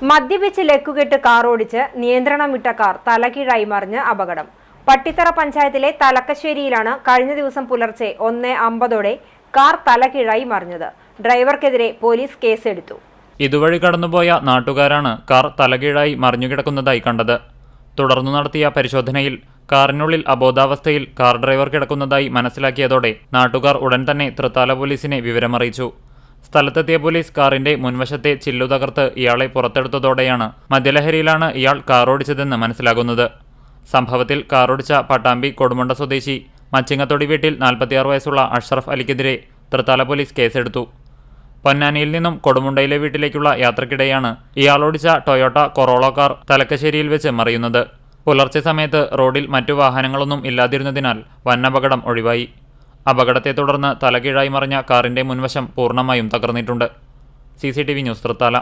മദ്യപിച്ച് ലക്കുകെട്ട് കാർ ഓടിച്ച് നിയന്ത്രണം വിട്ട കാർ തലകീഴായി മറിഞ്ഞ് അപകടം. പട്ടിത്തറ പഞ്ചായത്തിലെ തലക്കശ്ശേരിയിലാണ് കഴിഞ്ഞ ദിവസം പുലർച്ചെ 1:50ഓടെ കാർ തലകീഴായി മറിഞ്ഞത്. ഡ്രൈവർക്കെതിരെ പോലീസ് കേസെടുത്തു. ഇതുവഴി കടന്നുപോയ നാട്ടുകാരാണ് കാർ തലകീഴായി മറിഞ്ഞുകിടക്കുന്നതായി കണ്ടത്. തുടർന്നു നടത്തിയ പരിശോധനയിൽ കാറിനുള്ളിൽ അബോധാവസ്ഥയിൽ കാർ ഡ്രൈവർ കിടക്കുന്നതായി മനസ്സിലാക്കിയതോടെ നാട്ടുകാർ ഉടൻ തന്നെ തൃത്താല പോലീസിനെ വിവരമറിയിച്ചു. സ്ഥലത്തെത്തിയ പോലീസ് കാറിന്റെ മുൻവശത്തെ ചില്ലു തകർത്ത് ഇയാളെ പുറത്തെടുത്തതോടെയാണ് മദ്യലഹരിയിലാണ് ഇയാൾ കാറോടിച്ചതെന്ന് മനസ്സിലാകുന്നത്. സംഭവത്തിൽ കാറോടിച്ച പട്ടാമ്പി കൊടുമുണ്ട സ്വദേശി മച്ചിങ്ങത്തൊടി വീട്ടിൽ 46 വയസ്സുള്ള അഷ്റഫ് അലിക്കെതിരെ തൃത്താല പോലീസ് കേസെടുത്തു. പൊന്നാനിയിൽ നിന്നും കൊടുമുണ്ടയിലെ വീട്ടിലേക്കുള്ള യാത്രക്കിടെയാണ് ഇയാളോടിച്ച ടൊയോട്ട കൊറോള കാർ തലക്കശ്ശേരിയിൽ വെച്ച് മറിയുന്നത്. പുലർച്ചെ സമയത്ത് റോഡിൽ മറ്റു വാഹനങ്ങളൊന്നും ഇല്ലാതിരുന്നതിനാൽ വൻ അപകടം ഒഴിവായി. അപകടത്തെ തുടർന്ന് തലകീഴായി മറിഞ്ഞ കാറിന്റെ മുൻവശം പൂർണ്ണമായും തകർന്നിട്ടുണ്ട്. CCTV news Thrithala.